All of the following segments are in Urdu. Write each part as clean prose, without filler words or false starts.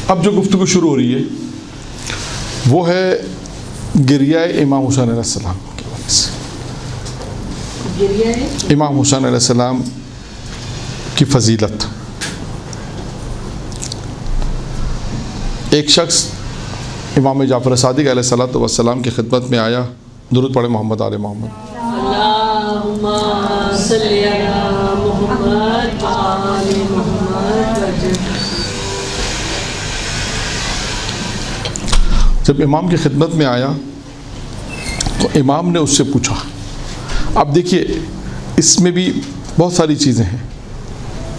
اب جو گفتگو شروع ہو رہی ہے وہ ہے گریہ امام حسین علیہ السلام کے وجہ سے. امام حسین علیہ السلام کی فضیلت. ایک شخص امام جعفر صادق علیہ الصلوۃ والسلام کی خدمت میں آیا. درود پڑھے محمد آل محمد. اللہم صلی علی محمد آل محمد. جب امام کی خدمت میں آیا تو امام نے اس سے پوچھا. اب دیکھیے اس میں بھی بہت ساری چیزیں ہیں.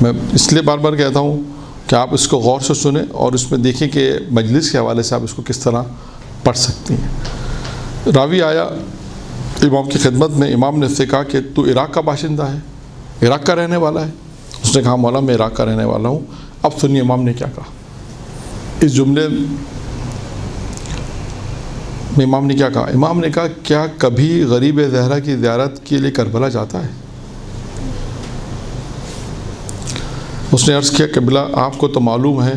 میں اس لیے بار بار کہتا ہوں کہ آپ اس کو غور سے سنیں اور اس میں دیکھیں کہ مجلس کے حوالے سے آپ اس کو کس طرح پڑھ سکتی ہیں. راوی آیا امام کی خدمت میں. امام نے اس سے کہا کہ تو عراق کا باشندہ ہے, عراق کا رہنے والا ہے؟ اس نے کہا مولا میں عراق کا رہنے والا ہوں. اب سنیے امام نے کیا کہا. اس جملے میں امام نے کیا کہا. امام نے کہا کیا کبھی غریب زہرا کی زیارت کے لیے کربلا جاتا ہے؟ اس نے عرض کیا قبلہ آپ کو تو معلوم ہے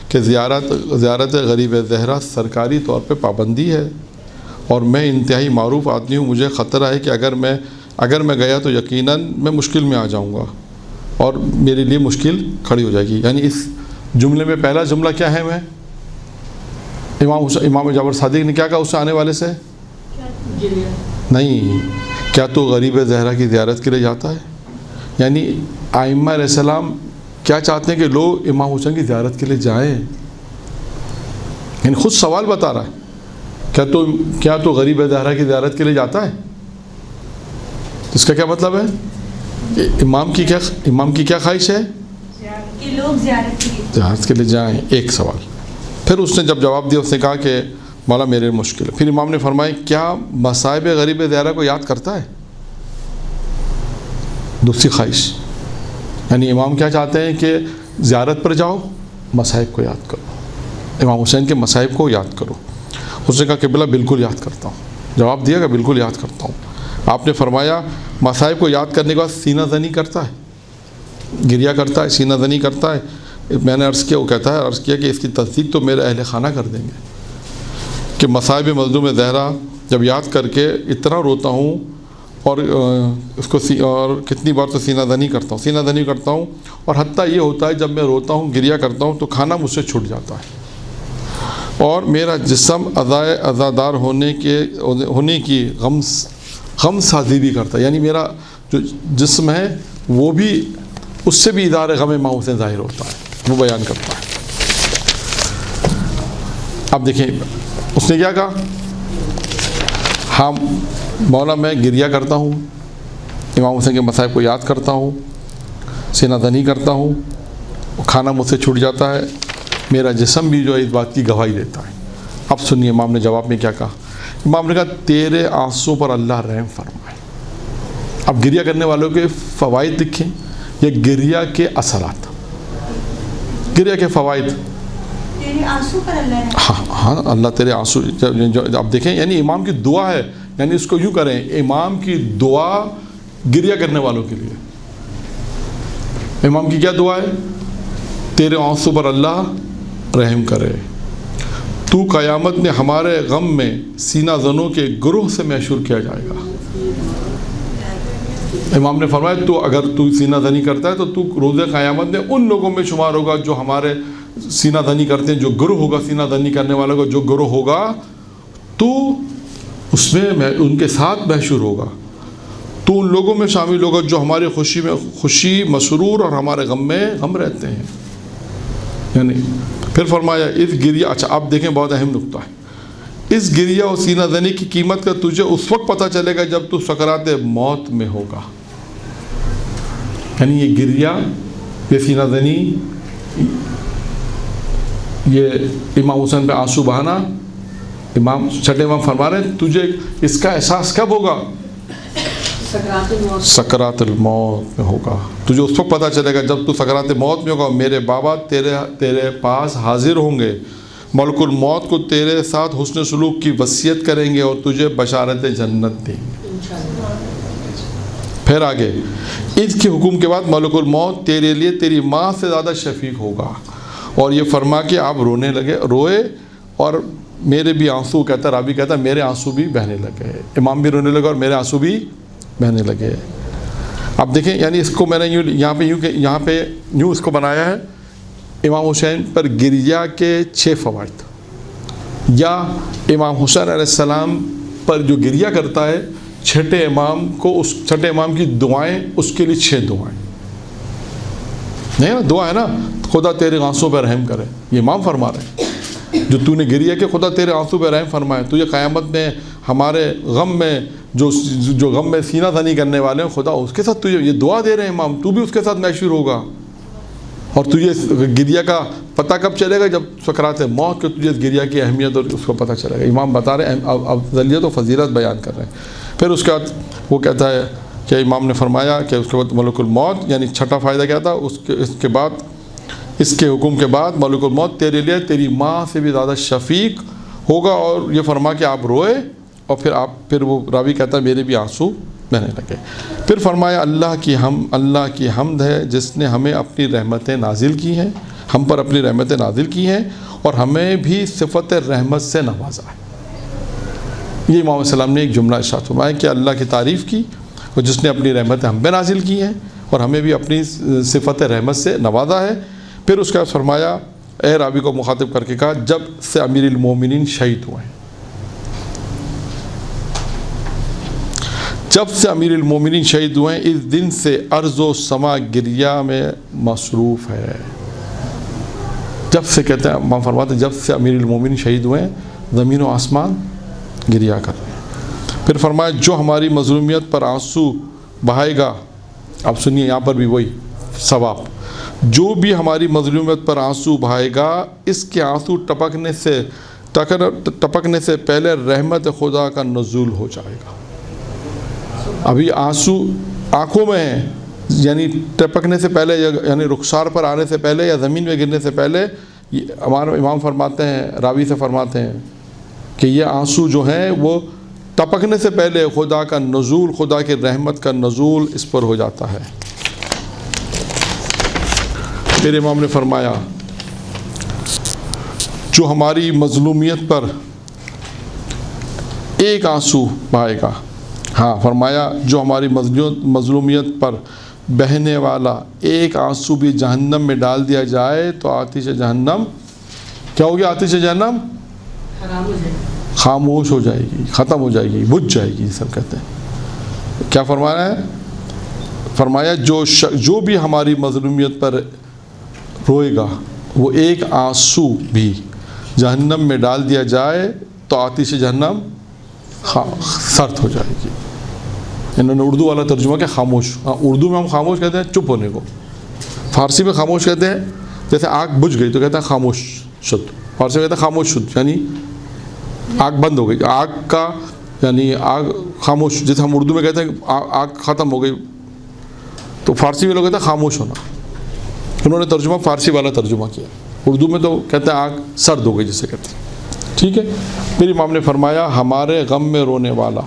کہ زیارت غریب زہرا سرکاری طور پہ پابندی ہے اور میں انتہائی معروف آدمی ہوں. مجھے خطرہ ہے کہ اگر میں گیا تو یقیناً میں مشکل میں آ جاؤں گا اور میرے لیے مشکل کھڑی ہو جائے گی. یعنی اس جملے میں پہلا جملہ کیا ہے؟ میں امام جعفر صادق نے کیا کہا اس سے آنے والے سے؟ نہیں, کیا تو غریب زہرا کی زیارت کے لیے جاتا ہے؟ یعنی ائمہ علیہ السلام کیا چاہتے ہیں کہ لوگ امام حسین کی زیارت کے لیے جائیں. یعنی خود سوال بتا رہا ہے کیا تو غریب زہرا کی زیارت کے لیے جاتا ہے؟ اس کا کیا مطلب ہے؟ امام کی کیا خواہش ہے کہ لوگ زیارت کے لیے جائیں. ایک سوال. پھر اس نے جب جواب دیا اس نے کہا کہ مولا میرے مشکل ہے. پھر امام نے فرمایا کیا مصائب غریب زہرا کو یاد کرتا ہے؟ دوسری خواہش. یعنی امام کیا چاہتے ہیں کہ زیارت پر جاؤ, مصائب کو یاد کرو, امام حسین کے مصائب کو یاد کرو. اس نے کہا قبلہ بالکل یاد کرتا ہوں. جواب دیا کہ بالکل یاد کرتا ہوں. آپ نے فرمایا مصائب کو یاد کرنے کے بعد سینہ زنی کرتا ہے, گریہ کرتا ہے, سینہ زنی کرتا ہے؟ میں نے عرض کیا, وہ کہتا ہے عرض کیا کہ اس کی تصدیق تو میرے اہل خانہ کر دیں گے کہ مصائب مظلوم زہرا جب یاد کر کے اتنا روتا ہوں اور اس کو اور کتنی بار تو سینہ زنی کرتا ہوں اور حتیٰ یہ ہوتا ہے جب میں روتا ہوں گریہ کرتا ہوں تو کھانا مجھ سے چھوٹ جاتا ہے اور میرا جسم عزادار ہونے کی غم سازی بھی کرتا ہے. یعنی میرا جو جسم ہے وہ بھی اس سے بھی اظہار غم امام حسین ظاہر ہوتا ہے, وہ بیان کرتا ہے. اب دیکھیں اس نے کیا کہا. ہاں مولا میں گریہ کرتا ہوں, امام حسین کے مصائب کو یاد کرتا ہوں, سینہ زنی کرتا ہوں, کھانا مجھ سے چھوٹ جاتا ہے, میرا جسم بھی جو ہے اس بات کی گواہی دیتا ہے. اب سنیے امام نے جواب میں کیا کہا. امام نے کہا تیرے آنسوں پر اللہ رحم فرمائے. اب گریہ کرنے والوں کے فوائد دیکھیں, یہ گریہ کے اثرات, گریہ کے فوائد. ہاں اللہ تیرے آنسو. اب دیکھیں یعنی امام کی دعا ہے, یعنی اس کو یوں کریں امام کی دعا گریہ کرنے والوں کے لیے. امام کی کیا دعا ہے؟ تیرے آنسو پر اللہ رحم کرے, تو قیامت میں ہمارے غم میں سینہ زنوں کے گروہ سے محشور کیا جائے گا. امام نے فرمایا تو اگر تو سینہ زنی کرتا ہے تو تو روز قیامت میں ان لوگوں میں شمار ہوگا جو ہمارے سینہ زنی کرتے ہیں. جو گروہ ہوگا سینہ زنی کرنے والوں کا جو گروہ ہوگا تو اس میں ان کے ساتھ محشور ہوگا. تو ان لوگوں میں شامل ہوگا جو ہماری خوشی میں خوشی مسرور اور ہمارے غم میں غم رہتے ہیں. یعنی پھر فرمایا اس گریہ. اچھا آپ دیکھیں بہت اہم نقطہ ہے. اس گریہ اور سینہ زنی کی قیمت کا تجھے اس وقت پتہ چلے گا جب تو سکرات موت میں ہوگا. یعنی یہ گریہ, یہ سینہ زنی, یہ امام حسین پہ آنسو بہانا, چھٹے امام فرما رہے ہیں تجھے اس کا احساس کب ہوگا؟ سکرات الموت میں ہوگا. تجھے اس وقت پتہ چلے گا جب تو سکرات موت میں ہوگا. میرے بابا تیرے پاس حاضر ہوں گے, ملک الموت کو تیرے ساتھ حسن سلوک کی وصیت کریں گے اور تجھے بشارت جنت دیں گے. پھر آگے اس کے حکم کے بعد ملک الموت تیرے لیے تیری ماں سے زیادہ شفیق ہوگا اور یہ فرما کہ آپ رونے لگے، روئے اور میرے بھی آنسو، کہتا راوی کہتا میرے آنسو بھی بہنے لگے، امام بھی رونے لگے اور میرے آنسو بھی بہنے لگے۔ اب دیکھیں یعنی اس کو میں نے یہاں پہ یوں اس کو بنایا ہے، امام حسین پر گریا کے 6 فوائد، یا امام حسین علیہ السلام پر جو گریا کرتا ہے چھٹے امام کو، اس چھٹے امام کی دعائیں اس کے لیے 6 دعائیں نہیں نا، دعا ہے نا، خدا تیرے آنسوں پہ رحم کرے، یہ امام فرما رہے ہیں جو تو نے گریا کہ خدا تیرے آنسوں پہ رحم فرمائے، تجھے قیامت میں ہمارے غم میں جو غم میں سینہ تنی کرنے والے ہیں خدا اس کے ساتھ تجھے یہ دعا دے رہے ہیں امام، تو بھی اس کے ساتھ محشور ہوگا، اور تجھے گریا کا پتہ کب چلے گا؟ جب سکرات موت کے تجھے اس گریا کی اہمیت اور اس کو پتہ چلے گا۔ امام بتا رہے ہیں افضلیت و فضیلت بیان کر رہے ہیں۔ پھر اس کے بعد وہ کہتا ہے کہ امام نے فرمایا کہ اس کے بعد ملک الموت، یعنی چھٹا فائدہ کیا تھا اس کے بعد، اس کے حکم کے بعد ملک الموت تیرے لیے تیری ماں سے بھی زیادہ شفیق ہوگا، اور یہ فرما کہ آپ روئے، اور پھر وہ راوی کہتا ہے میرے بھی آنسو بہنے لگے۔ پھر فرمایا اللہ کی حمد ہے جس نے ہمیں اپنی رحمتیں نازل کی ہیں، ہم پر اپنی رحمتیں نازل کی ہیں اور ہمیں بھی صفت رحمت سے نوازا ہے۔ یہ امام علیہ السلام نے ایک جملہ ارشاد فرمایا کہ اللہ کی تعریف کی، اور جس نے اپنی رحمتیں ہم پہ نازل کی ہیں اور ہمیں بھی اپنی صفت رحمت سے نوازا ہے۔ پھر اس کا فرمایا، اے راوی کو مخاطب کر کے کہا، جب سے امیر المومنین شہید ہوئے ہیں، جب سے امیر المومنین شہید ہوئے ہیں، اس دن سے ارض و سما گریا میں مصروف ہے۔ جب سے کہتے ہیں امام فرماتے ہیں جب سے امیر المومنین شہید ہوئے ہیں زمین و آسمان گریا کر رہے ہیں۔ پھر فرمایا جو ہماری مظلومیت پر آنسو بہائے گا، اب سنیے یہاں پر بھی وہی ثواب، جو بھی ہماری مظلومیت پر آنسو بہائے گا اس کے آنسو ٹپکنے سے پہلے رحمت خدا کا نزول ہو جائے گا۔ ابھی آنسو آنکھوں میں ہیں، یعنی ٹپکنے سے پہلے، یعنی رخسار پر آنے سے پہلے یا زمین میں گرنے سے پہلے، ہمارے امام فرماتے ہیں، راوی سے فرماتے ہیں کہ یہ آنسو جو ہیں وہ ٹپکنے سے پہلے خدا کا نزول، خدا کی رحمت کا نزول اس پر ہو جاتا ہے۔ پھر امام نے فرمایا جو ہماری مظلومیت پر ایک آنسو بہائے گا، ہاں فرمایا جو ہماری مظلومیت پر بہنے والا ایک آنسو بھی جہنم میں ڈال دیا جائے تو آتش جہنم کیا ہوگی؟ آتش جہنم خاموش ہو جائے گی، ختم ہو جائے گی، بجھ جائے گی، سب کہتے ہیں۔ کیا فرمایا ہے؟ فرمایا جو بھی ہماری مظلومیت پر روئے گا وہ ایک آنسو بھی جہنم میں ڈال دیا جائے تو آتش جہنم سرد ہو جائے گی۔ انہوں نے اردو والا ترجمہ کیا؟ خاموش۔ اردو میں ہم خاموش کہتے ہیں چپ ہونے کو، فارسی میں خاموش کہتے ہیں جیسے آگ بجھ گئی تو کہتے ہیں خاموش شد، فارسی میں کہتے ہیں خاموش شد، یعنی آگ بند ہو گئی، آگ کا یعنی آگ خاموش، جیسے ہم اردو میں کہتے ہیں آگ ختم ہو گئی، تو فارسی میں لوگ کہتے ہیں خاموش ہونا۔ انہوں نے ترجمہ فارسی والا ترجمہ کیا، اردو میں تو کہتے ہیں آگ سرد ہو گئی جسے کہتے ہیں، ٹھیک ہے۔ پھر امام نے فرمایا ہمارے غم میں رونے والا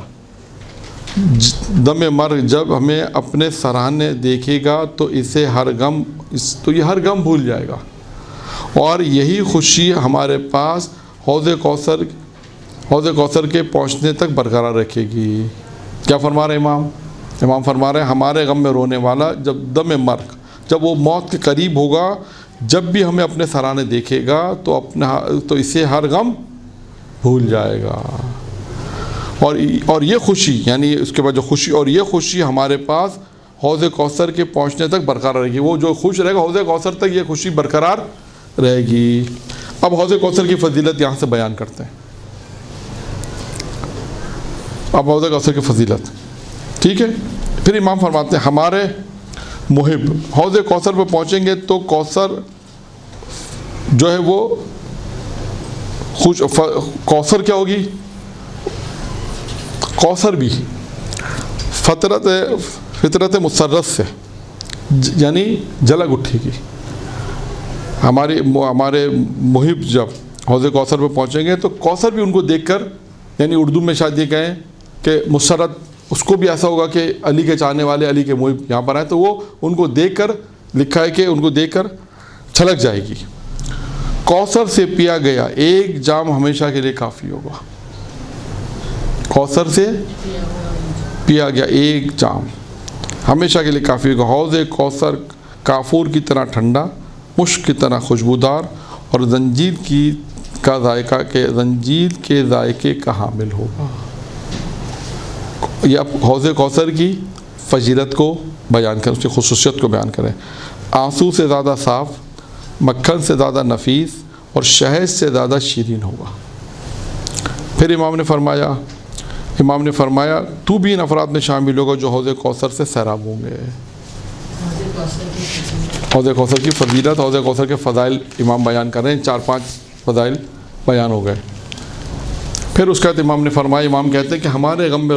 دم مرگ جب ہمیں اپنے سراہنے دیکھے گا تو یہ ہر غم بھول جائے گا، اور یہی خوشی ہمارے پاس حوض کوثر کے پہنچنے تک برقرار رکھے گی۔ کیا فرما رہے امام؟ امام فرما رہے ہیں ہمارے غم میں رونے والا جب دم مرگ، جب وہ موت کے قریب ہوگا، جب بھی ہمیں اپنے سراہنے دیکھے گا تو اسے ہر غم بھول جائے گا، اور یہ خوشی، یعنی اس کے بعد جو خوشی، اور یہ خوشی ہمارے پاس حوض کوثر کے پہنچنے تک برقرار رہے گی۔ وہ جو خوش رہے گا حوض کوثر تک یہ خوشی برقرار رہے گی۔ اب حوض کوثر کی فضیلت یہاں سے بیان کرتے ہیں۔ اب حوض کوثر کی فضیلت، ٹھیک ہے۔ پھر امام فرماتے ہیں ہمارے محب حوض کوثر پہ پہنچیں گے تو کوثر جو ہے وہ کوثر کیا ہوگی؟ کوثر بھی فطرت مسرت سے یعنی جلگ اٹھے گی۔ ہمارے محب جب حوض کوثر پہ پہنچیں گے تو کوثر بھی ان کو دیکھ کر، یعنی اردو میں شاید یہ کہیں کہ مسرت اس کو بھی ایسا ہوگا کہ علی کے چاہنے والے، علی کے محب یہاں پر آئے تو وہ ان کو دیکھ کر، لکھا ہے کہ ان کو دیکھ کر چھلک جائے گی۔ کوثر سے پیا گیا ایک جام ہمیشہ کے لیے کافی ہوگا. کوثر سے پیا گیا ایک جام ہمیشہ کے لیے کافی ہوگا. حوض کوثر کافور کی طرح ٹھنڈا، مشک کی طرح خوشبودار اور زنجیر کے ذائقے کا حامل ہوگا. یہ اب حوض کوثر کی فضیلت کو بیان کریں، اس کی خصوصیت کو بیان کریں. آنسو سے زیادہ صاف، مکھن سے زیادہ نفیس اور شہد سے زیادہ شیرین ہوگا. پھر امام نے فرمایا تو بھی ان افراد میں شامل ہوگا جو حوض کوثر سے سیراب ہوں گے. حوض کوثر کی فضیلت، حوض کوثر کے فضائل امام بیان کر رہے ہیں. 4-5 فضائل بیان ہو گئے. پھر اس کے بعد امام نے فرمایا، امام کہتے ہیں کہ ہمارے غم میں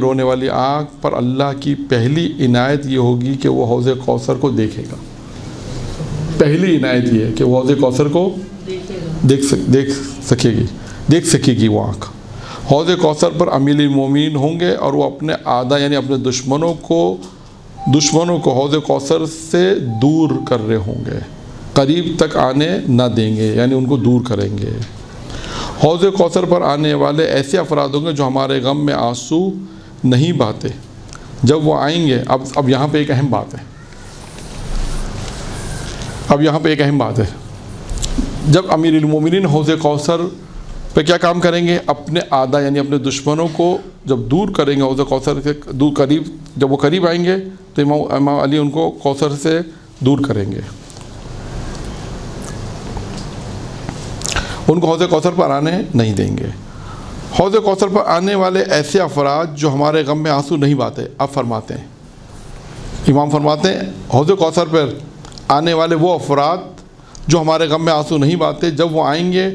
رونے والی آنکھ پر اللہ کی پہلی عنایت یہ ہوگی کہ وہ حوض کوثر کو دیکھے گا. پہلی عنایت یہ ہے کہ وہ حوض کوثر کو دیکھ سکے گی وہ آنکھ. حوض کوثر پر امیر المومنین ہوں گے اور وہ اپنے اعداء یعنی اپنے دشمنوں کو حوض کوثر سے دور کر رہے ہوں گے، قریب تک آنے نہ دیں گے، یعنی ان کو دور کریں گے. حوض کوثر پر آنے والے ایسے افراد ہوں گے جو ہمارے غم میں آنسو نہیں بہاتے. جب وہ آئیں گے، اب یہاں پہ ایک اہم بات ہے. جب امیر المومنین حوض کوثر پہ کیا کام کریں گے؟ اپنے اعداء یعنی اپنے دشمنوں کو جب دور کریں گے، حوض کوثر سے جب وہ قریب آئیں گے تو امام علی ان کو کوثر سے دور کریں گے، ان کو حوض کوثر پر آنے نہیں دیں گے. حوض کوثر پر آنے والے ایسے افراد جو ہمارے غم میں آنسو نہیں بہاتے. اب فرماتے ہیں، امام فرماتے ہیں حوض کوثر پر آنے والے وہ افراد جو ہمارے غم میں آنسو نہیں بہاتے، جب وہ آئیں گے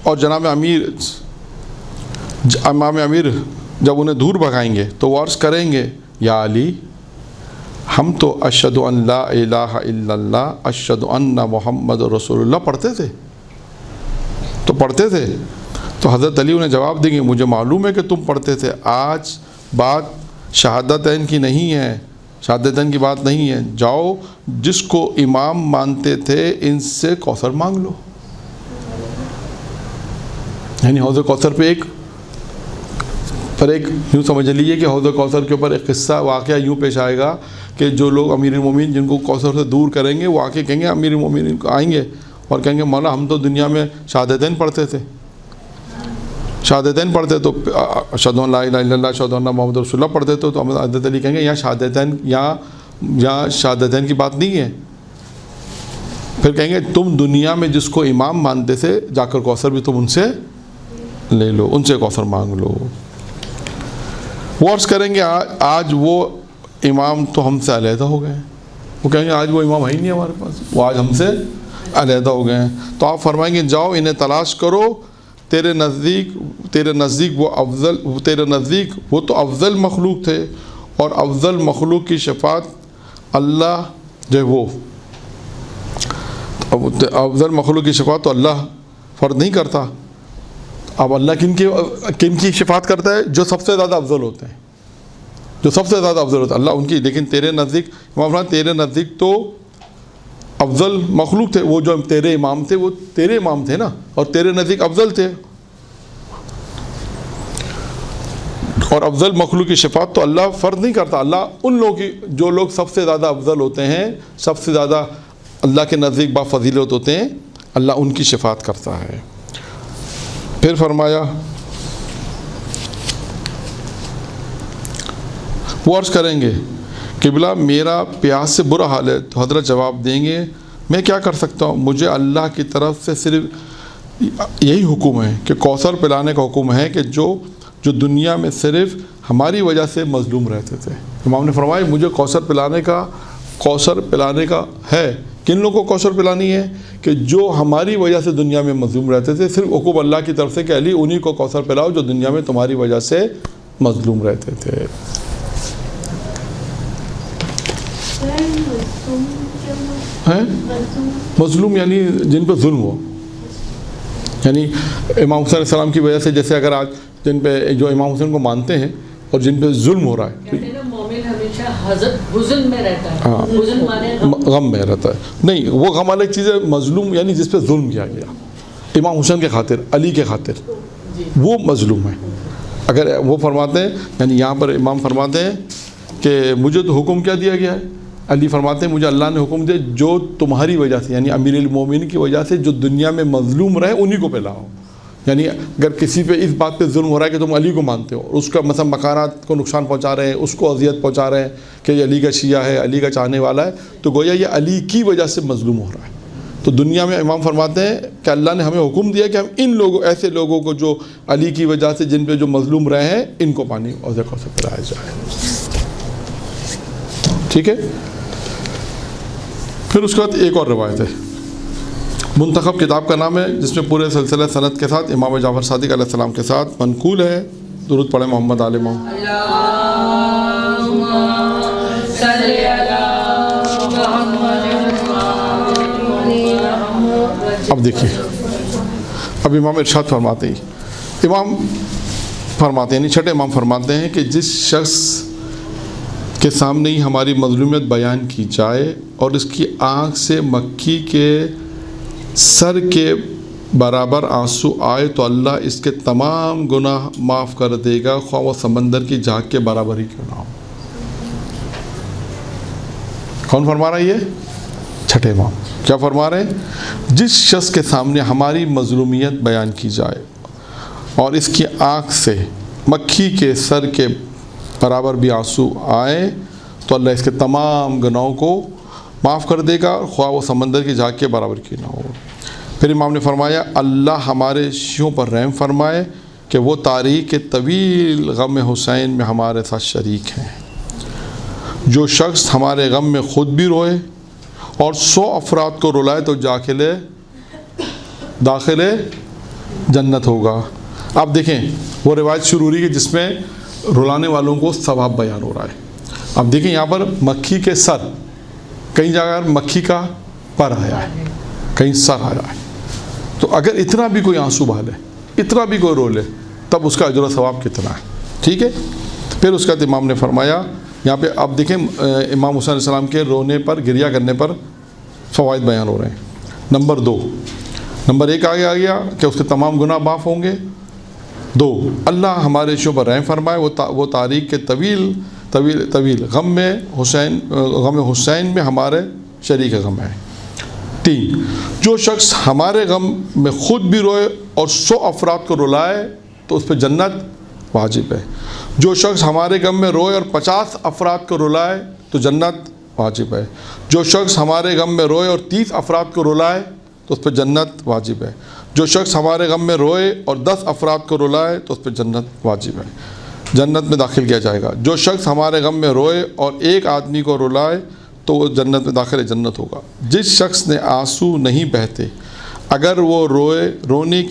اور امام امیر جب انہیں دور بھگائیں گے تو وہ عرض کریں گے، یا علی ہم تو اشہد ان لا الہ الا اللہ اشہد ان محمد رسول اللہ پڑھتے تھے. تو حضرت علی انہیں جواب دیں گے، مجھے معلوم ہے کہ تم پڑھتے تھے، آج بات شہادتین کی نہیں ہے، شہادتین کی بات نہیں ہے. جاؤ جس کو امام مانتے تھے ان سے کوثر مانگ لو. یعنی حوض کوثر پہ ایک یوں سمجھ لیجیے کہ حوض کوثر کے اوپر ایک قصہ واقعہ یوں پیش آئے گا کہ جو لوگ امیر المومنین جن کو کوثر سے دور کریں گے وہ آ کے کہیں گے، امیر المومنین کو آئیں گے اور کہیں گے مولا ہم تو دنیا میں شہادتین پڑھتے تھے تو اشہد ان لا الہ الا اللہ اشہد ان محمد رسول اللہ پڑھتے تھے. تو حضرت علی کہیں گے یہاں شہادتین کی بات نہیں ہے. پھر کہیں گے تم دنیا میں جس کو امام مانتے تھے جا کر کوثر بھی تم ان سے لے لو، ان سے کوثر مانگ لو. وہ عرض کریں گے آج وہ امام تو ہم سے علیحدہ ہو گئے ہیں. وہ کہیں گے آج وہ امام ہے ہی نہیں ہمارے پاس، وہ آج ہم سے علیحدہ ہو گئے ہیں. تو آپ فرمائیں گے جاؤ انہیں تلاش کرو، تیرے نزدیک وہ تو افضل مخلوق تھے، اور افضل مخلوق کی شفاعت اللہ جو ہے وہ افضل مخلوق کی شفاعت تو اللہ فرض نہیں کرتا. اب اللہ کن کی شفاعت کرتا ہے؟ جو سب سے زیادہ افضل ہوتے ہیں، اللہ ان کی. لیکن تیرے نزدیک تو افضل مخلوق تھے، وہ جو تیرے امام تھے وہ تیرے امام تھے نا، اور تیرے نزدیک افضل تھے. اور افضل مخلوق کی شفاعت تو اللہ فرض نہیں کرتا. اللہ ان لوگوں کی جو لوگ سب سے زیادہ افضل ہوتے ہیں، سب سے زیادہ اللہ کے نزدیک با فضیلت ہوتے ہیں، اللہ ان کی شفاعت کرتا ہے. پھر فرمایا وہ عرض کریں گے قبلہ میرا پیاس سے برا حال ہے. تو حضرت جواب دیں گے میں کیا کر سکتا ہوں، مجھے اللہ کی طرف سے صرف یہی حکم ہے کہ کوثر پلانے کا حکم ہے کہ جو دنیا میں صرف ہماری وجہ سے مظلوم رہتے تھے. امام نے فرمایا مجھے کوثر پلانے کا ہے. کن لوگوں کو کوثر پلانی ہے؟ کہ جو ہماری وجہ سے دنیا میں مظلوم رہتے تھے. صرف حکم اللہ کی طرف سے کہ علی انہی کو کوثر پلاؤ جو دنیا میں تمہاری وجہ سے مظلوم رہتے تھے. مظلوم یعنی جن پہ ظلم ہو، یعنی امام حسین علیہ السلام کی وجہ سے، جیسے اگر آج جن پہ جو امام حسین کو مانتے ہیں اور جن پہ ظلم ہو رہا ہے، مومن اچھا حزن میں رہتا ہے. ہاں. حزن مانے غم میں رہتا ہے. نہیں وہ غم الگ چیز ہے. مظلوم یعنی جس پہ ظلم کیا گیا امام حسین کے خاطر, علی کے خاطر, وہ مظلوم ہے. اگر وہ فرماتے ہیں, یعنی یہاں پر امام فرماتے ہیں کہ مجھے تو حکم کیا دیا گیا ہے, علی فرماتے ہیں مجھے اللہ نے حکم دیا جو تمہاری وجہ سے یعنی امیر المومنین کی وجہ سے جو دنیا میں مظلوم رہے انہی کو پھیلاؤ. یعنی اگر کسی پہ اس بات پہ ظلم ہو رہا ہے کہ تم علی کو مانتے ہو, اس کا مثلا مکانات کو نقصان پہنچا رہے ہیں, اس کو اذیت پہنچا رہے ہیں کہ یہ علی کا شیعہ ہے, علی کا چاہنے والا ہے, تو گویا یہ علی کی وجہ سے مظلوم ہو رہا ہے. تو دنیا میں امام فرماتے ہیں کہ اللہ نے ہمیں حکم دیا کہ ہم ان لوگوں ایسے لوگوں کو جو علی کی وجہ سے جن پہ جو مظلوم رہے ہیں ان کو پانی اور ذکر سے پلایا جائے. ٹھیک ہے. پھر اس کے بعد ایک اور روایت ہے, منتخب کتاب کا نام ہے, جس میں پورے سلسلہ سند کے ساتھ امام جعفر صادق علیہ السلام کے ساتھ منقول ہے. درود پڑھیں محمد آل محمد. اب دیکھیے, اب امام ارشاد فرماتے ہیں, امام فرماتے ہیں یعنی چھٹے امام فرماتے ہیں کہ جس شخص کے سامنے ہی ہماری مظلومیت بیان کی جائے اور اس کی آنکھ سے مکھی کے سر کے برابر آنسو آئے تو اللہ اس کے تمام گناہ معاف کر دے گا, خواہ وہ سمندر کی جھاگ کے برابر ہی کیوں نہ ہو. کون فرما رہا ہے یہ؟ چھٹے امام. کیا فرما رہے ہیں؟ جس شخص کے سامنے ہماری مظلومیت بیان کی جائے اور اس کی آنکھ سے مکھی کے سر کے برابر بھی آنسو آئے تو اللہ اس کے تمام گناہوں کو معاف کر دے گا, خواہ وہ سمندر کی جھاگ کے برابر کی نہ ہو. پھر امام نے فرمایا اللہ ہمارے شیعوں پر رحم فرمائے کہ وہ تاریخ کے طویل غم حسین میں ہمارے ساتھ شریک ہیں. جو شخص ہمارے غم میں خود بھی روئے اور 100 افراد کو رلائے تو داخل جنت ہوگا. آپ دیکھیں وہ روایت شروع ہوئی ہے جس میں رلانے والوں کو ثواب بیان ہو رہا ہے. اب دیکھیں یہاں پر مکھی کے سر, کئی جگہ مکھی کا پر آیا ہے, کہیں سر آیا ہے. تو اگر اتنا بھی کوئی آنسو بہالے, اتنا بھی کوئی رو لے, تب اس کا اجر و ثواب کتنا ہے. ٹھیک ہے. پھر اس کا امام نے فرمایا یہاں پہ آپ دیکھیں امام حسین علیہ السلام کے رونے پر, گریہ کرنے پر فوائد بیان ہو رہے ہیں. نمبر 2, نمبر 1 آگے آ گیا کہ اس کے تمام گناہ معاف ہوں گے. 2, اللہ ہمارے شیعوں پر رحم فرمائے وہ تاریخ کے طویل غم حسین میں ہمارے شریک غم ہے. 3, جو شخص ہمارے غم میں خود بھی روئے اور 100 افراد کو رلائے تو اس پہ جنت واجب ہے. جو شخص ہمارے غم میں روئے اور 50 افراد کو رلائے تو جنت واجب ہے. جو شخص ہمارے غم میں روئے اور 30 افراد کو رلائے تو اس پہ جنت واجب ہے. جو شخص ہمارے غم میں روئے اور 10 افراد کو رلائے تو اس پہ جنت واجب ہے, جنت میں داخل کیا جائے گا. جو شخص ہمارے غم میں روئے اور 1 آدمی کو رلائے تو وہ جنت میں داخل جنت ہوگا. جس شخص نے آنسو نہیں بہتے اگر وہ رونے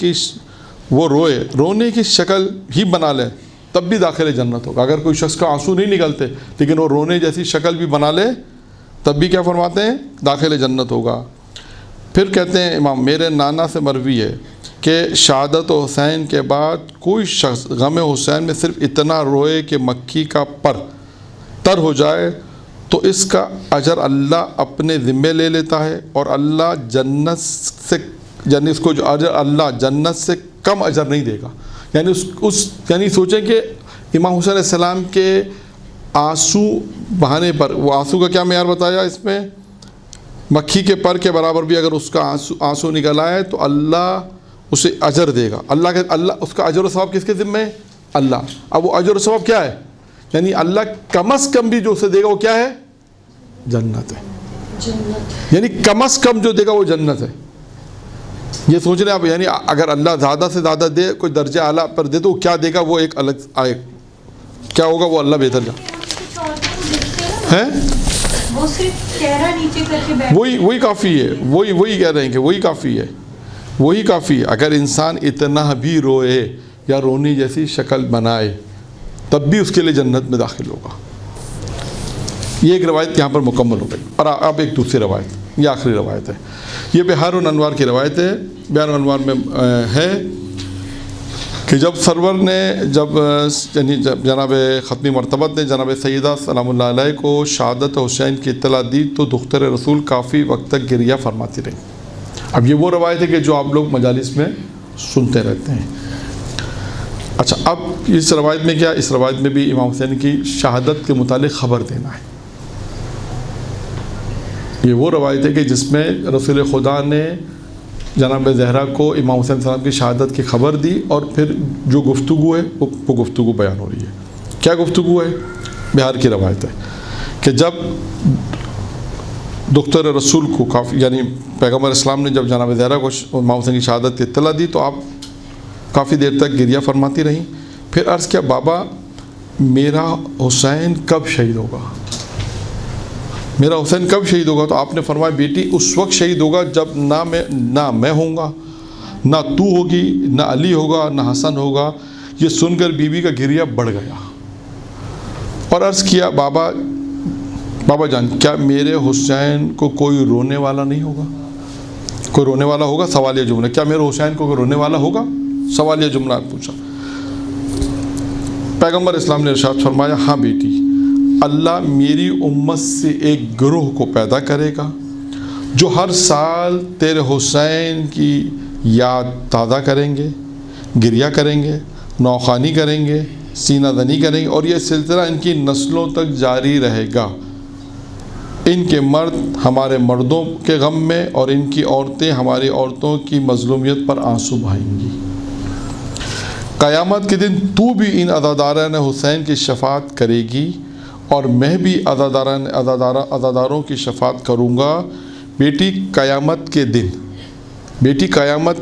کی شکل ہی بنا لے تب بھی داخل جنت ہوگا. اگر کوئی شخص کا آنسو نہیں نکلتے لیکن وہ رونے جیسی شکل بھی بنا لے تب بھی کیا فرماتے ہیں؟ داخل جنت ہوگا. پھر کہتے ہیں امام میرے نانا سے مروی ہے کہ شہادت حسین کے بعد کوئی شخص غم حسین میں صرف اتنا روئے کہ مکھی کا پر تر ہو جائے تو اس کا اجر اللہ اپنے ذمے لے لیتا ہے اور اللہ جنت سے یعنی اس کو جو اجر اللہ جنت سے کم اجر نہیں دے گا. یعنی سوچیں کہ امام حسین علیہ السلام کے آنسو بہانے پر, وہ آنسو کا کیا معیار بتایا اس میں, مکھی کے پر کے برابر بھی اگر اس کا آنسو نکل آئے تو اللہ اسے اجر دے گا. اللہ اس کا اجر و ثواب کس کے ذمے ہے؟ اللہ. اب وہ اجر و ثواب کیا ہے؟ یعنی اللہ کم از کم بھی جو اسے دے گا وہ کیا ہے؟ جنت ہے. یعنی کم از کم جو دے گا وہ جنت ہے. یہ سوچ رہے ہیں آپ, یعنی اگر اللہ زیادہ سے زیادہ دے, کوئی درجہ اعلیٰ پر دے تو وہ کیا دے گا, وہ ایک الگ آئے کیا ہوگا, وہ اللہ بہتر جانا ہے. وہی کافی ہے. وہی کہہ رہے ہیں کہ وہی کافی ہے. اگر انسان اتنا بھی روئے یا رونی جیسی شکل بنائے تب بھی اس کے لیے جنت میں داخل ہوگا. یہ ایک روایت یہاں پر مکمل ہو گئی. اور اب ایک دوسری روایت, یہ آخری روایت ہے. یہ بہار الانوار کی روایت ہے. بہار الانوار میں ہے کہ کہ جب سرور نے یعنی جناب ختمی مرتبت نے جناب سیدہ سلام اللہ علیہ کو شہادت حسین کی اطلاع دی تو دختر رسول کافی وقت تک گریہ فرماتی رہی۔ اب یہ وہ روایت ہے کہ جو آپ لوگ مجالس میں سنتے رہتے ہیں۔ اچھا، اب اس روایت میں کیا؟ اس روایت میں بھی امام حسین کی شہادت کے متعلق خبر دینا ہے۔ یہ وہ روایت ہے کہ جس میں رسول خدا نے جناب زہرا کو امام حسین صاحب کی شہادت کی خبر دی، اور پھر جو گفتگو ہے وہ گفتگو بیان ہو رہی ہے۔ کیا گفتگو ہے؟ بہار کی روایت ہے کہ جب دختر رسول کو یعنی پیغمبر اسلام نے جب جناب زہرا کو امام حسین کی شہادت کی اطلاع دی تو آپ کافی دیر تک گریہ فرماتی رہیں۔ پھر عرض کیا، بابا میرا حسین کب شہید ہوگا؟ میرا حسین کب شہید ہوگا؟ تو آپ نے فرمایا، بیٹی اس وقت شہید ہوگا جب نہ میں ہوں گا، نہ تو ہوگی، نہ علی ہوگا، نہ حسن ہوگا۔ یہ سن کر بیوی کا گریہ بڑھ گیا اور عرض کیا، بابا جان کیا میرے حسین کو کوئی رونے والا نہیں ہوگا؟ کوئی رونے والا ہوگا؟ سوالیہ جملہ، کیا میرے حسین کو کوئی رونے والا ہوگا؟ سوالیہ جملہ پوچھا۔ پیغمبر اسلام نے ارشاد فرمایا، ہاں بیٹی، اللہ میری امت سے ایک گروہ کو پیدا کرے گا جو ہر سال تیرے حسین کی یاد تازہ کریں گے، گریہ کریں گے، نوخوانی کریں گے، سینہ زنی کریں گے، اور یہ سلسلہ ان کی نسلوں تک جاری رہے گا۔ ان کے مرد ہمارے مردوں کے غم میں اور ان کی عورتیں ہماری عورتوں کی مظلومیت پر آنسو بہائیں گی۔ قیامت کے دن تو بھی ان عزاداران حسین کی شفاعت کرے گی اور میں بھی عزاداروں کی شفاعت کروں گا۔ بیٹی قیامت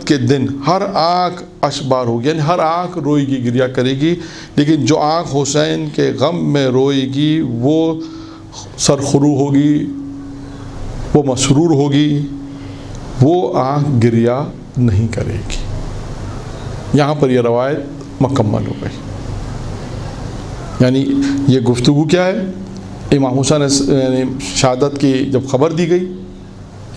کے دن ہر آنکھ اشبار ہوگی، یعنی ہر آنکھ روئے گی، گریہ کرے گی، لیکن جو آنکھ حسین کے غم میں روئے گی وہ سرخرو ہوگی، وہ مسرور ہوگی، وہ آنکھ گریہ نہیں کرے گی۔ یہاں پر یہ روایت مکمل ہو گئی۔ یعنی یہ گفتگو کیا ہے؟ امام حسین یعنی شہادت کی جب خبر دی گئی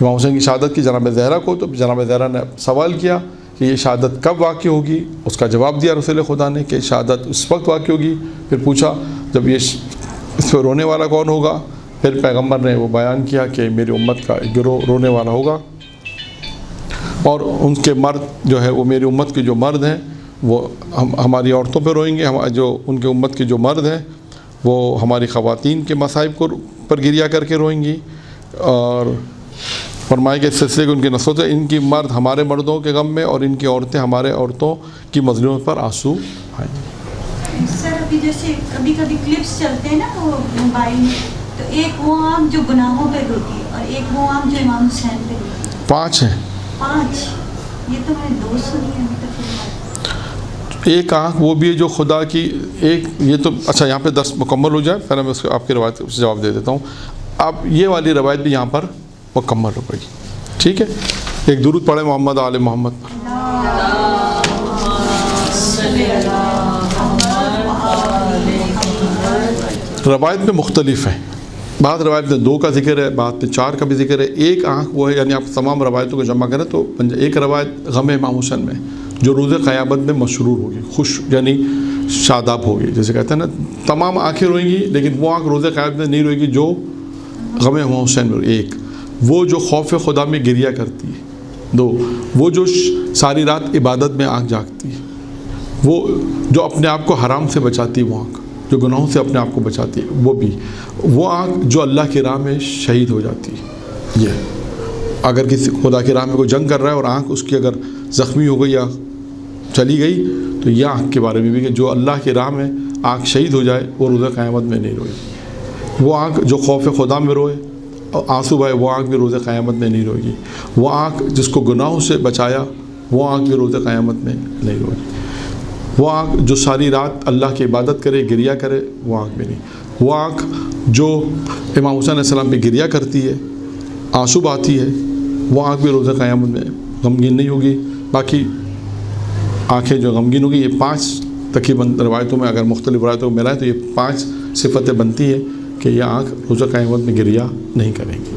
امام حسین کی شہادت کی جناب زہرا کو، تو جناب زہرا نے سوال کیا کہ یہ شہادت کب واقع ہوگی؟ اس کا جواب دیا رسول خدا نے کہ شہادت اس وقت واقع ہوگی۔ پھر پوچھا جب یہ اس پہ رونے والا کون ہوگا؟ پھر پیغمبر نے وہ بیان کیا کہ میری امت کا ایک گروہ رونے والا ہوگا، اور ان کے مرد جو ہے وہ میری امت کے جو مرد ہیں وہ ہماری عورتوں پہ روئیں گے، جو ان کے امت کے جو مرد ہیں وہ ہماری خواتین کے مصائب پر گریہ کر کے روئیں گی، اور فرمائے کہ اس سلسلے کو ان کی نسلوں سے ان کی مرد ہمارے مردوں کے غم میں اور ان کی عورتیں ہمارے عورتوں کی مظلومیت پر آنسو آئیں گے۔ سر ابھی جیسے کبھی کلپس چلتے ہیں نا وہ موبائل میں، تو ایک وہ آنکھ جو گناہوں پہ روتی ہے اور ایک وہ آنکھ جو امام حسین پہ روتی ہے، 5 ہیں۔ 5؟ یہ تو میں نے 2 سنی ہے ابھی تک۔ ایک آنکھ وہ بھی ہے جو خدا کی ایک، یہ تو اچھا یہاں پہ 10 مکمل ہو جائے، پہلے میں اس کو آپ کی روایت سے جواب دے دیتا ہوں۔ اب یہ والی روایت بھی یہاں پر مکمل ہو گئی، ٹھیک ہے؟ ایک درود پڑھیں محمد آل محمد پر۔ روایت میں مختلف ہیں، بعض روایت میں 2 کا ذکر ہے، بعض میں 4 کا بھی ذکر ہے۔ ایک آنکھ وہ ہے، یعنی آپ تمام روایتوں کو جمع کریں تو ایک روایت غم امام حسین میں جو روز قیامت میں مسرور ہوگی، خوش یعنی شاداب ہوگی، جیسے کہتے ہیں نا تمام آنکھیں روئیں گی لیکن وہ آنکھ روز قیامت میں نہیں روئے گی جو غم امام حسین میں۔ ایک وہ جو خوف خدا میں گریہ کرتی ہے، 2 وہ جو ساری رات عبادت میں آنکھ جاگتی ہے، وہ جو اپنے آپ کو حرام سے بچاتی ہے، وہ آنکھ جو گناہوں سے اپنے آپ کو بچاتی ہے، وہ بھی وہ آنکھ جو اللہ کی راہ میں شہید ہو جاتی ہے۔ یہ اگر کسی خدا کی راہ میں کوئی جنگ کر رہا ہے اور آنکھ اس کی اگر زخمی ہو گئی یا چلی گئی تو یہ آنکھ کے بارے میں بھی کہ جو اللہ کی راہ میں آنکھ شہید ہو جائے وہ روز قیامت میں نہیں روئے۔ وہ آنکھ جو خوف خدا میں روئے اور آنسو بہائے وہ آنکھ بھی روز قیامت میں نہیں روئے گی۔ وہ آنکھ جس کو گناہوں سے بچایا وہ آنکھ بھی روز قیامت میں نہیں روئے گی۔ وہ آنکھ جو ساری رات اللہ کی عبادت کرے، گریہ کرے، وہ آنکھ بھی نہیں۔ وہ آنکھ جو امام حسین علیہ السلام پہ گریہ کرتی ہے، آنسو بہاتی ہے، وہ آنکھ بھی روز قیامت میں غمگین نہیں ہوگی۔ باقی آنکھیں جو غمگین ہوگی، یہ 5 تقریباً روایتوں میں اگر مختلف روایتوں کو ملائیں تو یہ 5 صفتیں بنتی ہیں کہ یہ آنکھ روز قیامت میں گریہ نہیں کریں گی۔